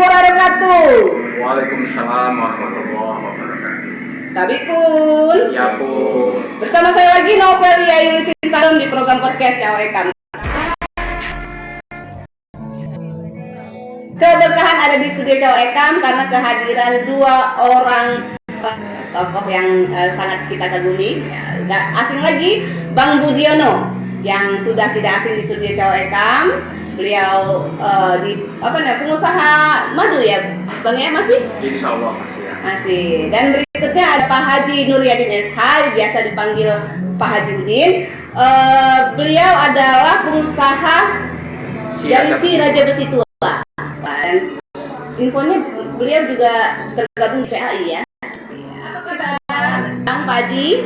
wabarakatuh. Waalaikumsalam warahmatullahi wabarakatuh. Tapi pun Ya pun. bersama saya lagi Novelia Yulisin Salam di program podcast Cawekam. Keberkahan ada di studio Cawekam karena kehadiran dua orang tokoh yang sangat kita kagumi. Gak asing lagi, Bang Budiono yang sudah tidak asing di studio Cawekam. Beliau pengusaha madu ya, Bang ya masih? Insya Allah masih ya. Masih. Dan berikutnya ada Pak Haji Nuryadin SH, biasa dipanggil Pak Haji Udin. Beliau adalah pengusaha dari Si Raja Besi Tua. Dan infonya beliau juga tergabung di PAI ya. Apa kabar Bang Pak Haji?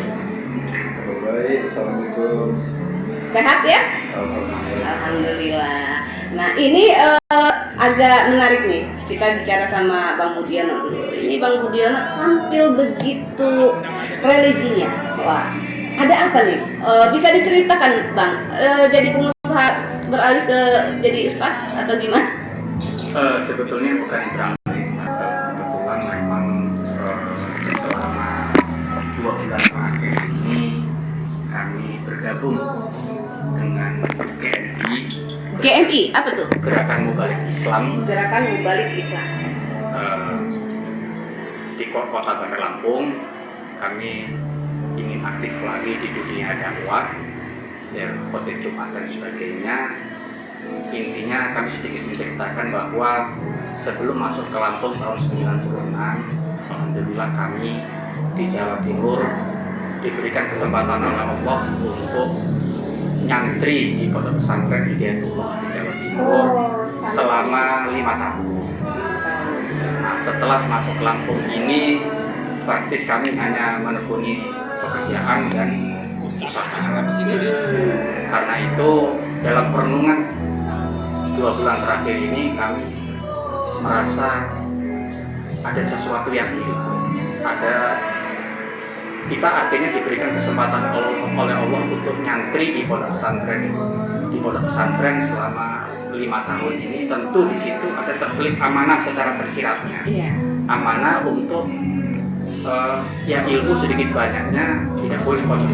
Baik, assalamualaikum. Sehat ya? Alhamdulillah. Nah ini agak menarik nih. Kita bicara sama Bang Budiono dulu. Ini Bang Budiono tampil begitu religinya. Wah, ada apa nih? Bisa diceritakan Bang? Jadi pengusaha beralih ke jadi ustadz atau gimana? Sebetulnya bukan beralih. Kebetulan memang selama 2 bulan terakhir ini kami bergabung dengan GMI, apa tuh? Gerakan Mubalik Islam. Gerakan Mubalik Islam. Di kota Bandar Lampung, kami ingin aktif lagi di dunia dakwah, ya khotbah Jumat dan sebagainya. Intinya kami sedikit menceritakan bahwa sebelum masuk ke Lampung tahun 96, alhamdulillah kami di Jawa Timur diberikan kesempatan oleh Allah untuk nyantri di pondok pesantren Hidayatullah di Jawa Timur selama 5 tahun. Nah, setelah masuk ke Lampung ini, praktis kami hanya menekuni pekerjaan dan usaha. Karena itu dalam perenungan 2 bulan terakhir ini kami merasa ada sesuatu yang hilang. Kita artinya diberikan kesempatan oleh Allah untuk nyantri di pondok pesantren selama 5 tahun ini. Tentu di situ ada terselip amanah secara tersiratnya. Amanah untuk ya ilmu sedikit banyaknya tidak boleh kotor.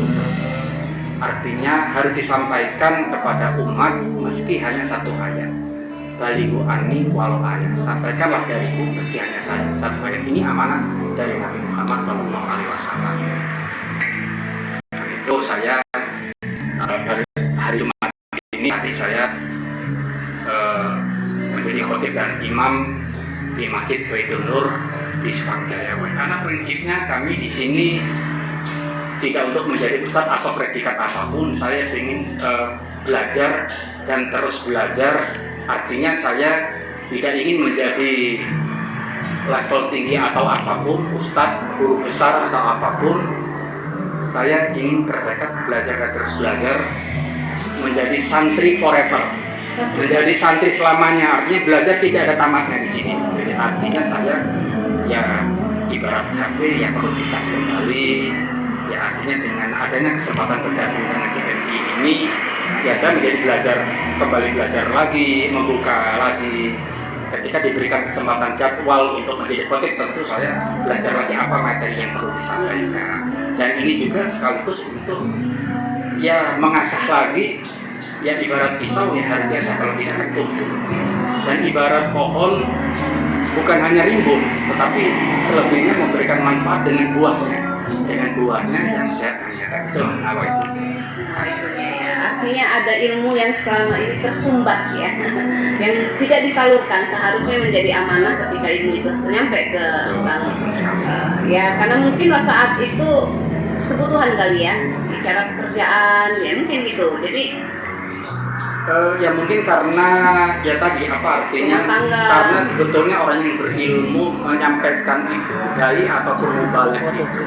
Artinya harus disampaikan kepada umat meski hanya 1 ayat. Balighu anni walau ayat. Sampaikanlah dariku meski hanya 1 ayat. Ini amanah dari Nabi Muhammad SAW. Itu saya dari hari Jumat ini hati saya menjadi khotib dan imam di Masjid Baitul Nur di Jaya. Karena prinsipnya kami di sini tidak untuk menjadi ustadz atau predikat apapun. Saya ingin belajar dan terus belajar. Artinya saya tidak ingin menjadi level tinggi atau apapun, ustadz, guru besar atau apapun. Saya ingin bertekad belajar dan terus belajar, menjadi santri forever, menjadi santri selamanya. Artinya belajar tidak ada tamatnya di sini. Jadi artinya saya ya ibarat HP yang perlu dicas kembali. Ya artinya dengan adanya kesempatan bergabung dengan GMI ini, ya saya menjadi kembali belajar lagi, membuka lagi. Ketika diberikan kesempatan jadwal untuk menjadi khotib, tentu saya belajar lagi apa materi yang perlu disampaikan. Dan ini juga sekaligus untuk ya mengasah lagi, ya ibarat pisau ya harus biasa kalau tidak tumbuh. Dan ibarat pohon bukan hanya rimbun, tetapi selebihnya memberikan manfaat dengan buahnya yang sehat dan nyata. Itu apa itu? Artinya ada ilmu yang selama ini tersumbat ya, yang tidak disalurkan, seharusnya menjadi amanah ketika ilmu itu sampai ke Bang. Ya karena mungkin saat itu kebutuhan kali ya, bicara pekerjaan ya mungkin gitu. Jadi ya mungkin karena ya tadi apa artinya, karena sebetulnya orang yang berilmu menyampaikan itu dari ataupun mubalik itu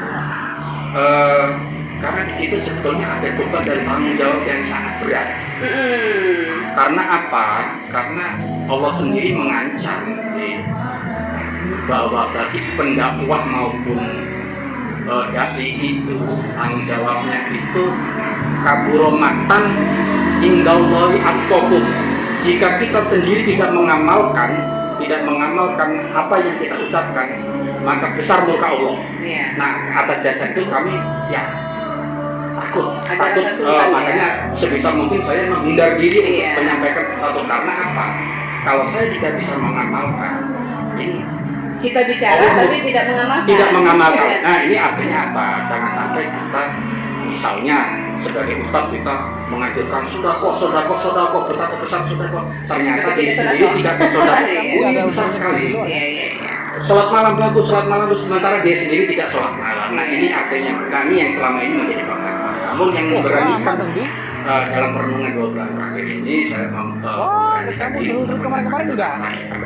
karena di situ sebetulnya ada beban dan tanggung jawab yang sangat berat. Karena apa? Karena Allah sendiri mengancam bahwa bagi pendakwah maupun dai itu tanggung jawabnya itu kaburomatan indallahi atqakum. Jika kita sendiri tidak mengamalkan, tidak mengamalkan apa yang kita ucapkan, maka besar murka Allah. Iya. Nah, atas dasar itu kami ya takut, Ada rasa sungkan, ya. makanya sebisa mungkin saya menghindar diri untuk Iya. menyampaikan sesuatu. Karena apa? Kalau saya tidak bisa mengamalkan, ini Kita bicara Allah tapi tidak mengamalkan. tidak mengamalkan. Nah, ini artinya apa? Jangan sampai kita misalnya sebagai ustadz kita mengajarkan sodako, betapa besar sodako. Ternyata Tapi diri tidak sendiri sodako. tidak bersodako. Iya. Ini besar sekali. Iya. Sholat malam bagus, sementara dia sendiri tidak sholat malam. Nah, ini artinya kami yang selama ini menjadi pengalaman. Namun yang memberanikan dalam perenungan 2 bulan terakhir ini saya memberanikan diri untuk kemarin juga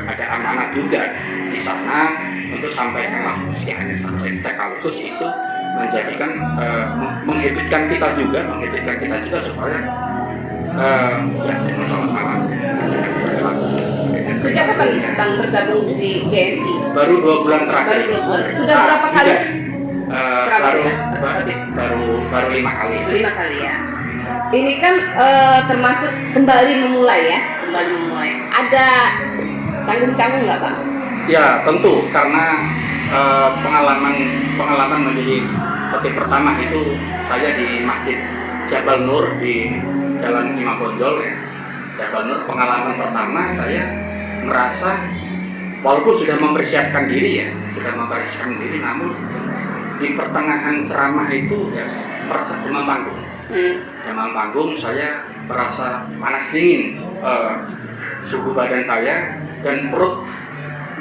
ada amanah juga di sana untuk sampaikanlah meski hanya sampai sekaligus itu menjadikan menghidupkan kita juga supaya ya sholat malam. Sejak kapan Bang bergabung di GMI? Baru 2 bulan terakhir. Baru 2 bulan. Sudah berapa kali? Baru 5 kali. 5 kali ya. Ini kan termasuk kembali memulai ya, Ada canggung-canggung nggak Bang? Ya tentu, karena pengalaman menjadi khotib pertama itu saya di Masjid Jabal Nur di Jalan Imam Bonjol ya. Jabal Nur, pengalaman pertama saya merasa walaupun sudah mempersiapkan diri, namun di pertengahan ceramah itu ya merasa demam panggung. Demam panggung, saya merasa panas dingin suhu badan saya dan perut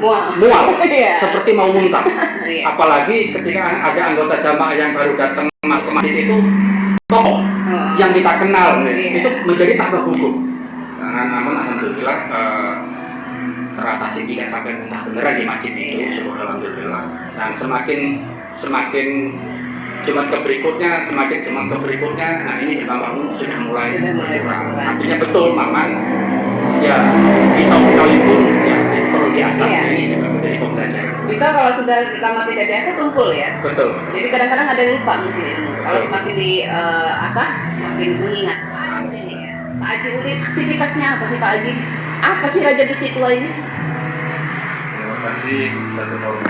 mual Iya. seperti mau muntah. Iya. Apalagi ketika ada anggota jamaah yang baru datang ke masjid itu tokoh yang kita kenal, Iya. itu menjadi tambah gugup. Namun alhamdulillah teratasi, tidak sampai muntah beneran di masjid itu, alhamdulillah. Dan semakin Jumat ke berikutnya, nah ini Imam Bangun sudah mulai berkurang. Artinya betul, Maman, ya pisau sekalipun ya perlu diasah. Iya. Ini juga menjadi pembelajaran. Bisa kalau sudah lama tidak diasah tumpul ya. Betul. Jadi kadang-kadang ada yang lupa mungkin. Kalau semakin diasah, semakin mengingat. Ini ya. Pak Haji Udin, aktivitasnya apa sih Pak Haji? Apa sih Raja Besi Tua ini? Terima kasih satu tahun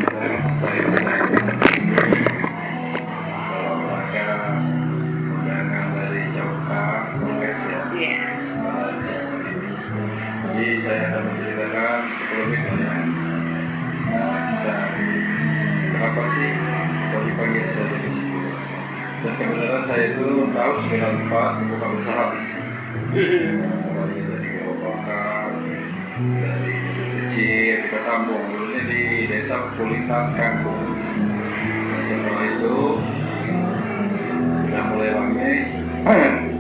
saya bisa undangan dari Jawa Kongres ya. Iya. Jadi saya akan menceritakan sebelumnya kenapa sih kok dipanggil sebagai Besi Tua. Dan kebenaran saya itu tahun 94 buka usaha besi. Mulai dari Gerobakan, dari kecil ke kampung, dulunya di desa Pulitan Kampung. Nah, setelah itu sudah mulai ramai,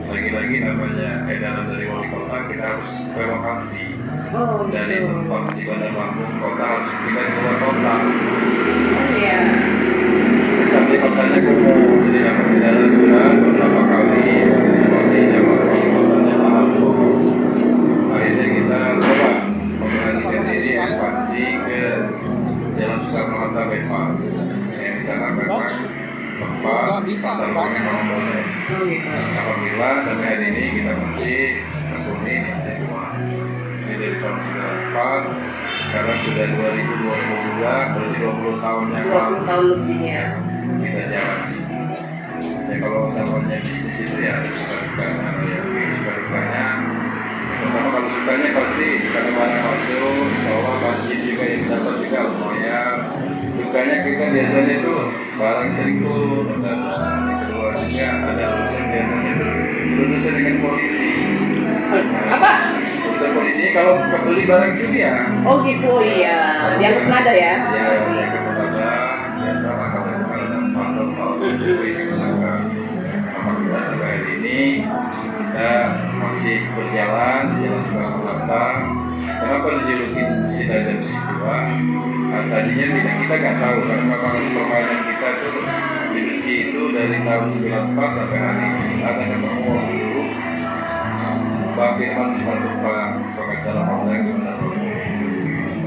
lagi-lagi namanya edaran dari wali kota, kita harus relokasi Oh, dari gitu. tempat di Bandar Lampung kota harus pindah ke luar kota. Iya. Sampai kotanya kumuh, jadi dapat edaran sudah beberapa kali masih jamaah wali kotanya paham. Akhirnya kita coba memberanikan diri ekspansi ke Jalan Soekarno-Hatta bypass. Yang di sana memang tempat Bandar Lampung memang boleh. Oh, gitu. Alhamdulillah sampai hari ini kita masih menghuni di semua. Ini dari tahun 94, sekarang sudah 2022, berarti 20 tahun yang 20 lalu tahun lebih ya. kita jalan. Ya kalau namanya bisnis itu ya ada suka-dukanya, ya suka-dukanya. Pertama kalau sukanya pasti karena barang masuk, insya Allah banjir juga yang dapat juga lumayan. Dukanya kita biasanya itu barang selingkuh, dan yang kedua juga ada urusan biasanya berurusan dengan polisi. Apa? Urusan polisinya kalau kebeli barang curi ya. Oh gitu, iya. Dianggap nada ya? Ya, yang kepada biasa lah kalau ada pasal itu digunakan. Alhamdulillah sampai hari ini kita masih berjalan di Jalan Soekarno-Hatta. Kenapa dijuluki si Raja Besi Tua? Tadinya kita nggak tahu karena memang permainan kita tuh di besi itu dari tahun 94 sampai hari ini. Ada ketemu waktu dulu Bang Firman Simatupang, pengacara online di Bandar Lampung.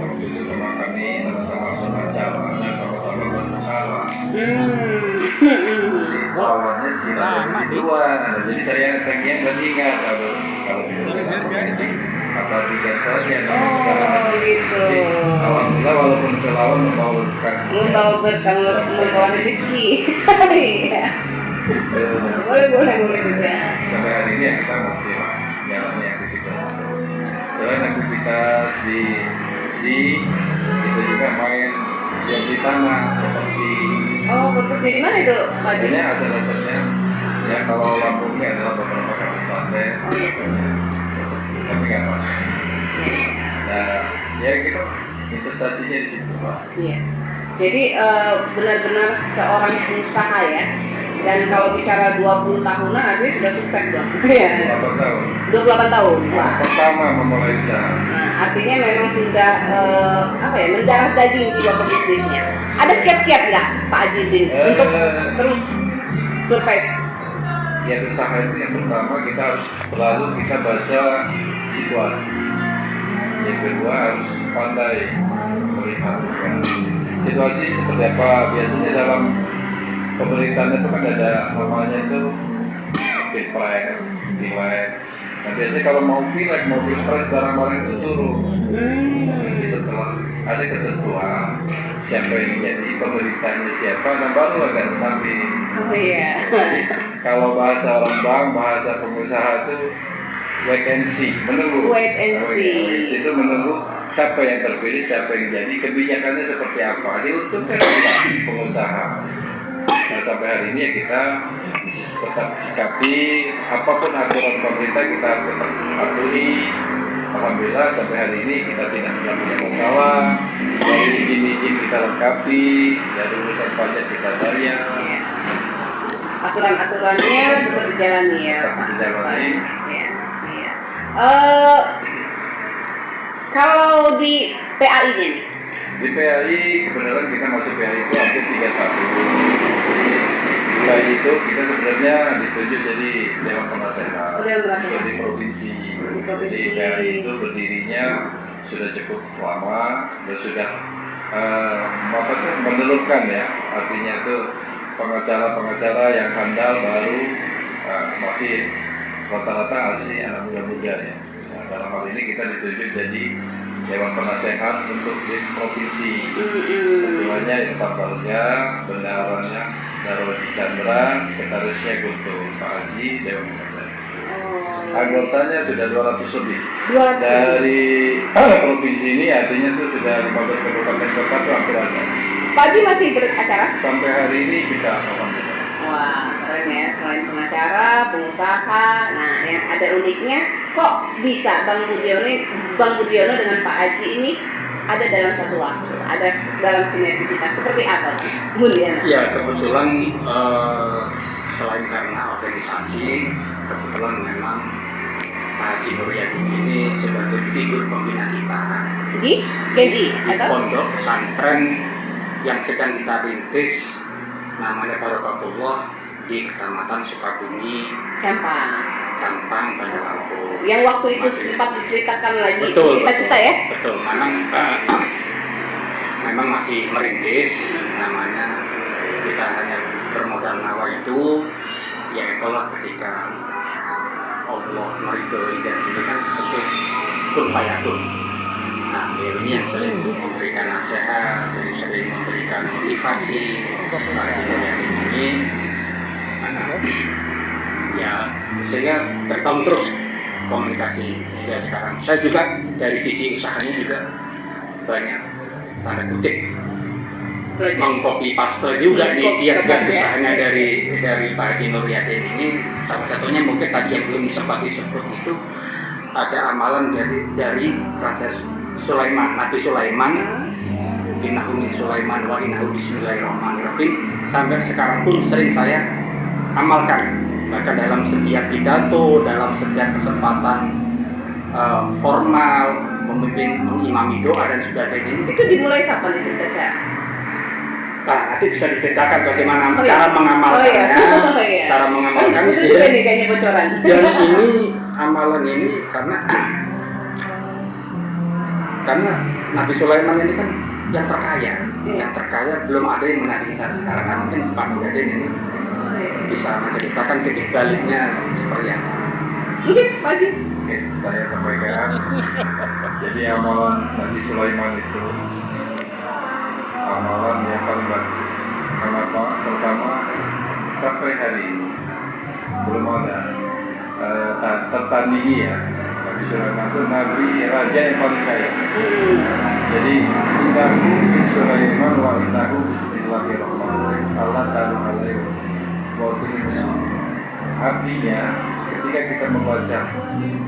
Waktu itu sama kami sama-sama berbicara dan sama-sama berbicara. Awalnya si Raja Besi Tua. Jadi saya tadinya nggak ingat kalau itu abadikan saja. Oh gitu. Jadi, alhamdulillah walaupun kelawan membawa berkah. Membawa berkah, membawa rezeki. Iya. Boleh juga. Sampai hari ini ya kita masih jalani aktivitas itu. Selain aktivitas di si, kita juga main yang di tanah seperti Oh, bekerja di mana itu, Pak Haji? Artinya asal-asalnya ya kalau Lampung ini adalah beberapa kabupaten, Oh gitu. tapi nggak apa. Nah, ya kita investasinya di situ Pak. Iya. Jadi benar-benar seorang pengusaha ya. Dan kalau bicara 20 tahunan artinya sudah sukses dong. Iya. 8 tahun. 28 tahun. Wah. Pertama memulai usaha. Nah, artinya memang sudah mendarah daging jiwa pebisnisnya. Ada kiat-kiat nggak Pak Haji Din untuk terus survive? Ya usaha itu yang pertama kita harus selalu kita baca situasi. Yang kedua harus pandai melihat situasi seperti apa. Biasanya dalam pemerintahan itu kan ada namanya itu pilpres, pileg. Nah biasanya kalau mau pileg, mau pilpres barang-barang itu turun. Jadi setelah ada ketentuan siapa yang jadi pemerintahnya siapa, nah baru agak stabil. Oh iya. Kalau bahasa orang bank, bahasa pengusaha itu wait and see, menunggu. Wait and see. Itu menunggu siapa yang terpilih, siapa yang jadi, kebijakannya seperti apa. Diuntungkan pengusaha. Nah sampai hari ini ya kita masih tetap sikapi apapun aturan pemerintah kita tetap patuhi. Alhamdulillah sampai hari ini kita tidak pernah punya masalah. Dari izin-izin kita lengkapi, dari urusan pajak kita bayar. Aturan-aturannya tetap dijalani ya Pak. Dijalani. Iya. Iya. Kalau di PAI-nya nih. Di PAI kebenaran kita masuk PAI itu hampir 3 tahun. Mulai itu kita sebenarnya ditunjuk jadi Dewan Penasehat di provinsi. Jadi PAI itu berdirinya sudah cukup lama dan sudah menelurkan ya, artinya itu pengacara-pengacara yang handal baru masih rata-rata asli anak muda-muda ya. Nah, dalam hal ini kita ditunjuk jadi Dewan Penasehat untuk di provinsi. Ketuanya Irfan Balga, bendaharanya Darwadi Chandra, sekretarisnya Guntur Pak Haji, Dewan Penasehat. Anggotanya sudah 200 lebih. 200 Dari provinsi ini artinya itu sudah 15 kabupaten kota itu hampir ada. Pak Haji masih beracara? Sampai hari ini kita alhamdulillah. Wah, keren ya. Selain pengacara, pengusaha, nah yang ada uniknya, kok bisa Bang Budiono dengan Pak Haji ini ada dalam satu waktu, ada dalam sinergisitas seperti apa, Bun ya? Ya kebetulan selain karena organisasi, kebetulan memang Pak Haji Nur Yadin ini sebagai figur pembina kita Di GMI di atau? pondok pesantren yang sedang kita rintis, namanya Barokatullah di Kecamatan Sukabumi, Campang, Bandar Lampung. Yang waktu itu sempat diceritakan lagi, Betul, cita-cita ya? Betul, memang masih merintis, namanya kita hanya bermodal nawa itu, ya insyaallah ketika Allah meridhoi dan ini kan tentu kun fayakun. Nah, ini yang sering memberikan nasihat, yang sering memberikan motivasi bagi yang ini, ya sehingga terbangun terus komunikasi hingga sekarang. Saya juga dari sisi usahanya juga banyak tanda kutip mengcopy paste juga di tiap-tiap usahanya dari Pak Haji Nur Yadin ini. Salah satunya mungkin tadi yang belum sempat disebut itu ada amalan dari Raja Sulaiman, Nabi Sulaiman, innahu min Sulaiman wa innahu bismillahirrahmanirrahim, sampai sekarang pun sering saya amalkan. Bahkan dalam setiap pidato, dalam setiap kesempatan formal, mengimami doa dan sebagainya. Itu dimulai kapan itu baca? Nah, nanti bisa diceritakan bagaimana cara mengamalkannya. Iya. Cara mengamalkan itu juga nih kayaknya bocoran. Dan ini amalan ini karena Nabi Sulaiman ini kan yang terkaya, yang terkaya belum ada yang menandingi sekarang. Nah, mungkin Pak Mudadin ini bisa menceritakan titik baliknya seperti apa. Mungkin Pak Haji Oke, saya sampaikan. Jadi amalan Nabi Sulaiman itu amalan yang paling bagus. Kenapa? Pertama, sampai hari ini belum ada tertandingi ya. Nabi Sulaiman itu nabi raja yang paling kaya. Jadi innahu min Sulaiman wa innahu bismillahirrahmanirrahim. Allah ta'ala alaihi wa sallam. Artinya ketika kita membaca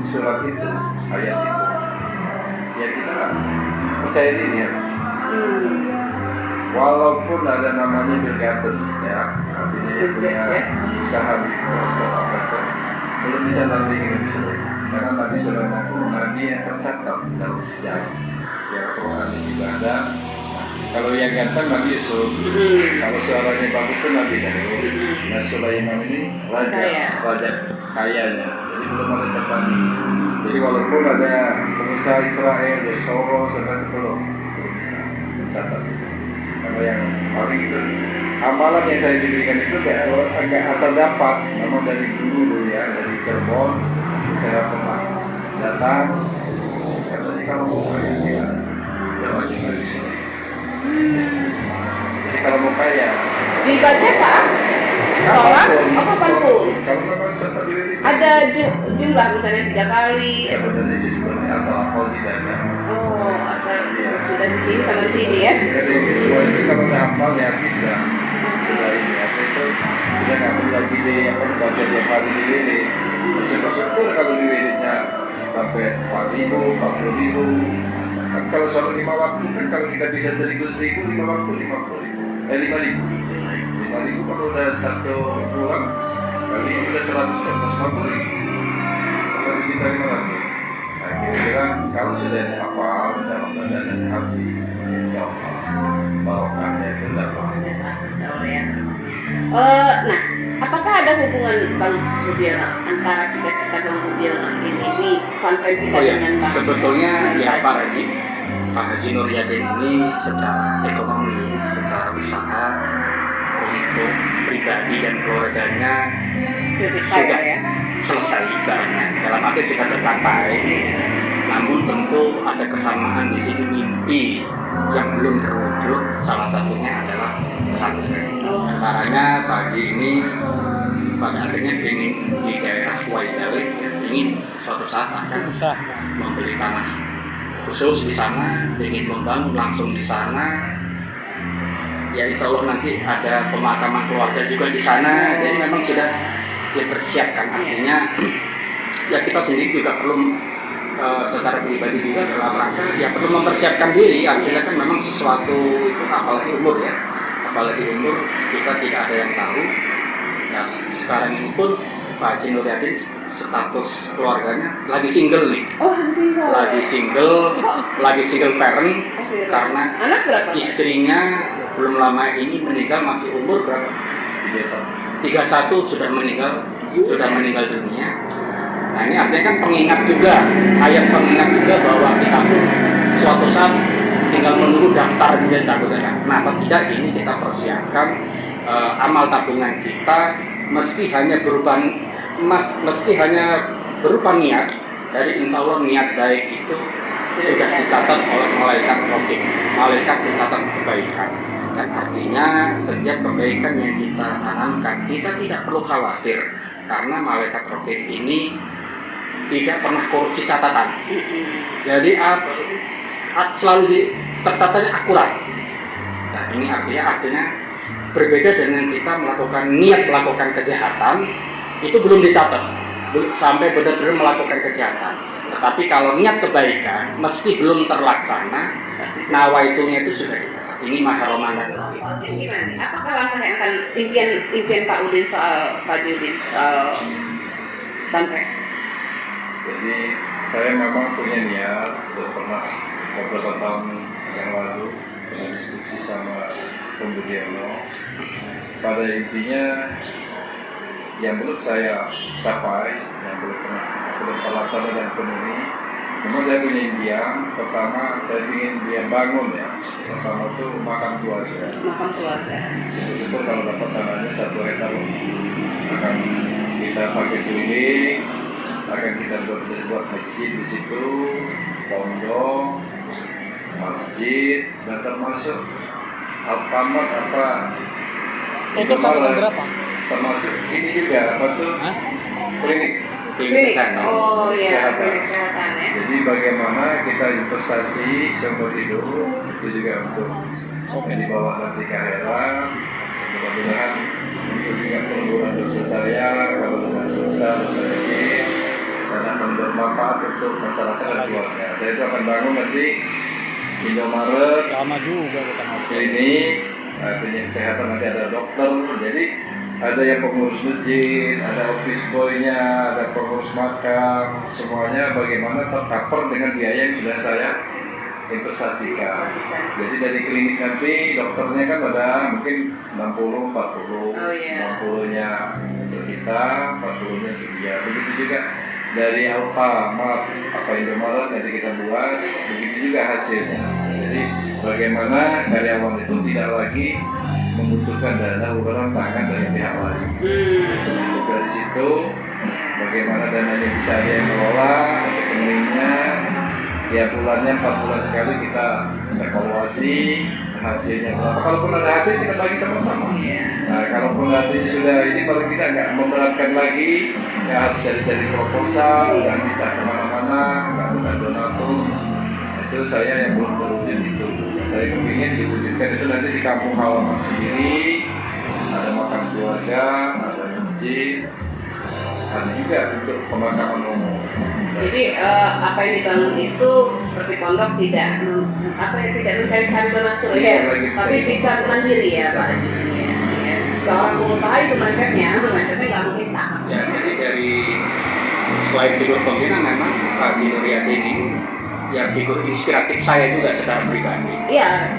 surat itu, ayat itu, ya kita percaya diri ya. Walaupun ada namanya Bill Gates ya, artinya dia punya usaha bisnis belum bisa nandingin Nabi Sulaiman. Karena Nabi Sulaiman itu nabi yang tercatat dalam sejarah. Ya, Quran juga ada. Kalau yang ganteng Nabi Yusuf, kalau suaranya bagus itu Nabi Daud. Nah Sulaiman ini raja kayanya. Jadi belum ada tertanding. Jadi walaupun ada pengusaha Israel, ya Soros, itu belum bisa mencatat. Kalau yang paling itu amalan yang saya diberikan itu agak asal dapat, namun dari dulu ya, dari Cirebon saya pernah datang. Katanya kalau mau kaya ya Jawa Timur di sini. Jadi kalau mau kaya Dibaca saat sholat atau kapanpun? Kalau memang seperti itu Ada jumlah misalnya 3 kali. sebenarnya sih sebenarnya asal hafal tidak ya. Oh, asal sudah di sini sama di sini ya. Jadi semua itu kalau udah hafal ya sudah ini apa itu sudah nggak perlu lagi baca tiap hari di WD. Bersyukur kalau di WD-nya sampai 4.000, 40.000. Kan kalau soal 5 waktu kan kalau kita bisa 1.000 5 waktu 5.000. 5.000 kalau udah 1 bulan kali udah 150.000. 1.500.000. Nah kira-kira kalau sudah dihafal dalam keadaan hati, insya Allah barokahnya itu dapat. Nah, apakah ada hubungan Bang Budiono antara cita-cita Bang Budiono ini di pesantren kita dengan Bang? Sebetulnya ya Pak Haji Nur Yadin ini secara ekonomi, secara usaha untuk pribadi dan keluarganya sudah selesai banyak. Dalam arti sudah tercapai. Namun tentu ada kesamaan di sini, mimpi yang belum terwujud. Salah satunya adalah pesantren. Antaranya Pak Haji ini pada akhirnya ingin di daerah Waidale, ingin suatu saat akan membeli tanah khusus di sana, ingin membangun langsung di sana. Ya insya Allah nanti ada pemakaman keluarga juga di sana. Jadi memang sudah dipersiapkan. Artinya ya kita sendiri juga perlu secara pribadi juga dalam rangka ya perlu mempersiapkan diri. Artinya kan memang sesuatu itu apalagi umur ya, apalagi umur kita tidak ada yang tahu. Ya sekarang ini pun Pak Haji Nur Yadin status keluarganya lagi single nih. Oh, lagi single parent karena anak berapa? Istrinya belum lama ini meninggal, masih umur berapa? 31 sudah meninggal dunia. Nah ini artinya kan pengingat juga, ayat pengingat juga bahwa kita pun suatu saat tinggal menunggu daftar menjadi tabungan. Kenapa tidak ini kita persiapkan amal tabungan kita meski hanya berupa niat. Dari insya Allah niat baik itu sudah dicatat oleh malaikat raqib, malaikat mencatat kebaikan. Dan artinya setiap kebaikan yang kita tanamkan kita tidak perlu khawatir karena malaikat raqib ini tidak pernah korupsi catatan. Jadi selalu tertatanya akurat. Nah ini artinya berbeda dengan kita melakukan kejahatan itu belum dicatat sampai benar-benar melakukan kejahatan. Tetapi kalau niat kebaikan meski belum terlaksana, nawaitunya itu sudah dicatat. Ini maharoman dan Gimana? Apakah langkah yang akan impian Pak Udin soal Pak Udin soal pesantren? Jadi saya memang punya niat, sudah pernah beberapa tahun yang lalu pernah diskusi sama Bung Budiono. Pada intinya yang belum saya capai, yang belum terlaksana dan penuhi. Memang saya punya impian, pertama saya ingin dia bangun ya. Pertama itu makam keluarga. Syukur-syukur kalau dapat tanahnya 1 hektar akan kita pakai keliling, akan kita buat masjid di situ, pondok, masjid, dan termasuk alfamart apa Itu tahun berapa? termasuk ini juga apa tuh klinik. Klinik. kesehatan. Oh iya, Kesehatan. klinik kesehatan ya. Jadi bagaimana kita investasi seumur hidup itu juga untuk yang dibawa nanti ke akhirat. Mudah-mudahan itu juga pengurangan dosa saya kalau dengan dosa kecil karena bermanfaat untuk masyarakat dan keluarga. Saya itu akan bangun nanti Indomaret, Lama juga kita mau. klinik, klinik kesehatan, nanti ada dokter, jadi ada yang pengurus masjid, ada office boy-nya, ada pengurus makam, semuanya bagaimana tercover dengan biaya yang sudah saya investasikan. Jadi dari klinik nanti dokternya kan ada mungkin 60, 40, Oh, iya. 60-nya untuk kita, 40-nya untuk dia. Begitu juga dari Alfamart, apa Indomaret nanti kita buat, begitu juga hasilnya. Jadi bagaimana karyawan itu tidak lagi membutuhkan dana uang tangan dari pihak lain. Dari situ bagaimana dananya bisa dia yang kelola, rekeningnya, tiap bulannya 4 bulan sekali kita evaluasi hasilnya berapa. Kalaupun ada hasil kita bagi sama-sama. Nah, kalaupun nanti sudah ini paling tidak nggak memberatkan lagi, ya harus cari-cari proposal, dan kita kemana-mana, nggak ada donatur. Itu saya yang belum terwujud itu. Saya kepingin diwujudkan itu nanti di kampung halaman sendiri, ada makam keluarga, ada masjid, ada juga untuk pemakaman umum. Jadi apa yang dibangun itu seperti pondok tidak tidak mencari-cari donatur ya, tapi bisa mandiri ya Pak. Ya, seorang pengusaha itu mindsetnya nggak meminta. Ya, jadi dari selain figur pembina memang Pak Nuriadi ini ya figur inspiratif saya juga secara pribadi. Iya.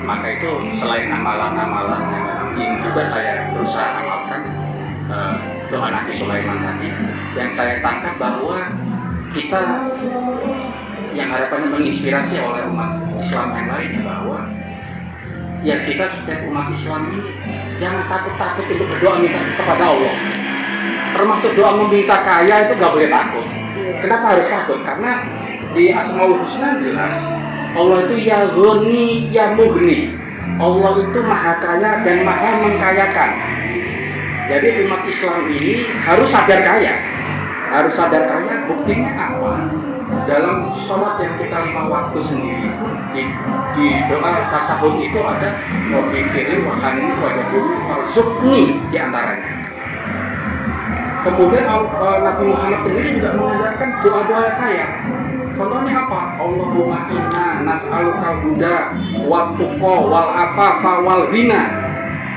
Maka itu selain amalan-amalan yang juga saya berusaha amalkan, doa Nabi Sulaiman tadi, yang saya tangkap bahwa kita yang harapannya menginspirasi oleh umat Islam yang lainnya, bahwa ya kita setiap umat Islam ini jangan takut-takut untuk berdoa minta kepada Allah. Termasuk doa meminta kaya itu gak boleh takut. Kenapa harus takut? Karena di Asmaul Husna jelas Allah itu ya Ghani ya Mughni. Allah itu maha kaya dan maha mengkayakan. Jadi umat Islam ini harus sadar kaya. Harus sadar kaya, buktinya apa? Dalam sholat yang kita 5 waktu sendiri, di doa tasahud itu ada Rabbi firli wa khani wa jadul warzuqni di antaranya. Kemudian Nabi Muhammad sendiri juga mengajarkan doa-doa kaya. Contohnya apa? Allahumma inna nas'aluka huda wa tuqa wal afafa wal ghina.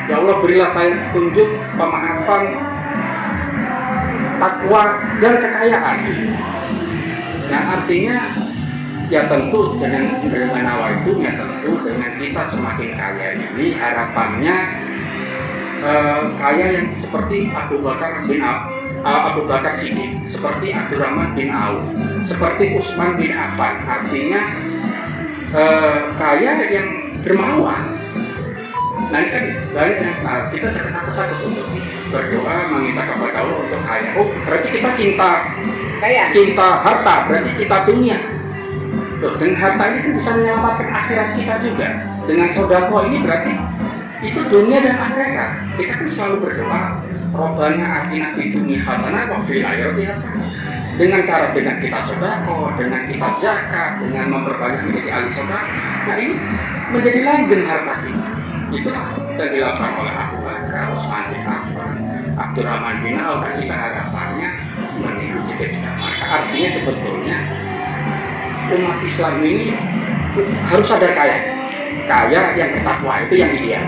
Ya Allah, berilah saya petunjuk, pemaafan, takwa dan kekayaan. Yang artinya ya tentu dengan awal itu ya tentu dengan kita semakin kaya ini harapannya kaya yang seperti Abu Bakar Siddiq, seperti Abdurrahman bin Auf, seperti Utsman bin Affan. Artinya kaya yang dermawan. Nah ini kan banyak yang kita jangan takut-takut untuk berdoa meminta kepada Allah untuk kaya. Oh berarti kita cinta harta, berarti kita dunia. Loh, dengan harta ini kan bisa menyelamatkan akhirat kita juga. Dengan sodako ini berarti itu dunia dan akhirat. Kita kan selalu berdoa Robbana atina fid dunya hasanah wa fil akhirati hasanah. Dengan kita sodako, dengan kita zakat, dengan memperbanyak menjadi ahli sedekah. Nah ini menjadi langgeng harta kita. Itulah yang dilakukan oleh Abu Bakar, Utsman bin Affan, Abdurrahman bin Auf. Dan kita harapannya meniru cita-cita mereka. Artinya sebetulnya umat Islam ini harus sadar kaya yang bertakwa itu yang ideal.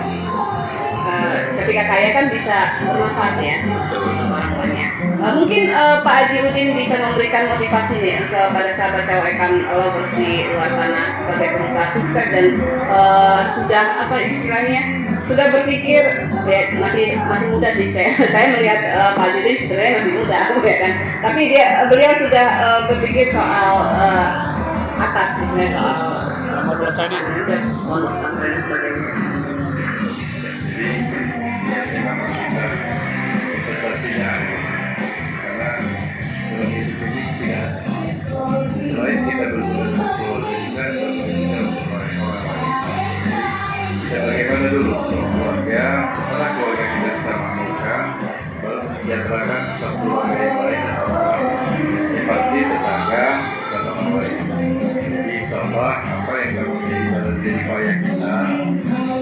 Ketika kaya kan bisa bermanfaat ya untuk orang tuanya. Mungkin Pak Haji Udin bisa memberikan motivasi nih kepada sahabat cawekan lovers di luar sana sebagai pengusaha sukses dan sudah apa istilahnya sudah berpikir ya, masih muda sih saya melihat Pak Haji Udin sebenarnya masih muda ya kan. Tapi beliau sudah berpikir soal atas istilahnya soal pondok pesantren dan sebagainya. Jadi ya memang kita investasinya setelah keluarga kita bisa makmurkan, baru mensejahterakan sesuatu keluarga yang baik dan orang yang pasti tetangga dan teman baik. Jadi insya Allah apa yang kami dalam diri payah kita,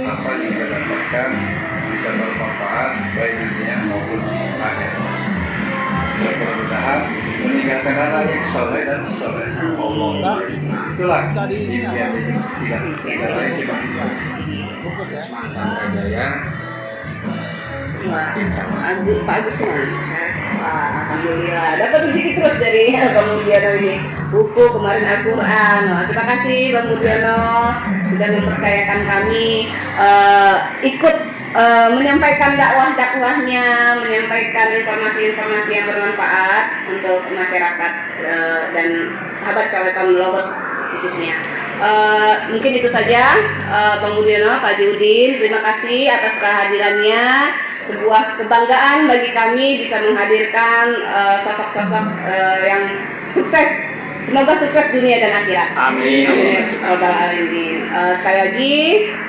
apa yang kita dapatkan bisa bermanfaat baik di dunia maupun di akhirat. Mudah-mudahan meninggalkan anak yang soleh dan soleh. Allah, itulah impian tidak lain cuma Bungkus ya. Chandra Jaya. Wah, Pak Agus mah. Wah, alhamdulillah. Dapat rezeki terus dari Bang Mudiono ini. Buku kemarin Al-Quran. Wah, terima kasih Bang Mudiono sudah mempercayakan kami ikut menyampaikan dakwahnya, menyampaikan informasi-informasi yang bermanfaat untuk masyarakat dan sahabat Cawekan Lovers khususnya. Mungkin itu saja Bang Mudiono, Pak Haji Udin, terima kasih atas kehadirannya. Sebuah kebanggaan bagi kami bisa menghadirkan sosok-sosok yang sukses. Semoga sukses dunia dan akhirat. Amin. Amin. Rabbal alamin. Sekali lagi,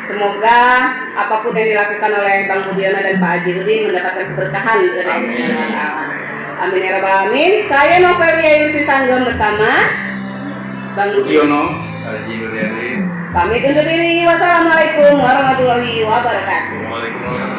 semoga apapun yang dilakukan oleh Bang Mudiono dan Pak Haji Udin mendapatkan keberkahan dari Allah Subhanahu wa Ta'ala. Amin ya rabbal alamin. Saya Novelia Yusri Sanggam bersama Bang Mudiono. Haji Nuryadin. pamit undur diri. Wassalamualaikum warahmatullahi wabarakatuh. Waalaikumsalam.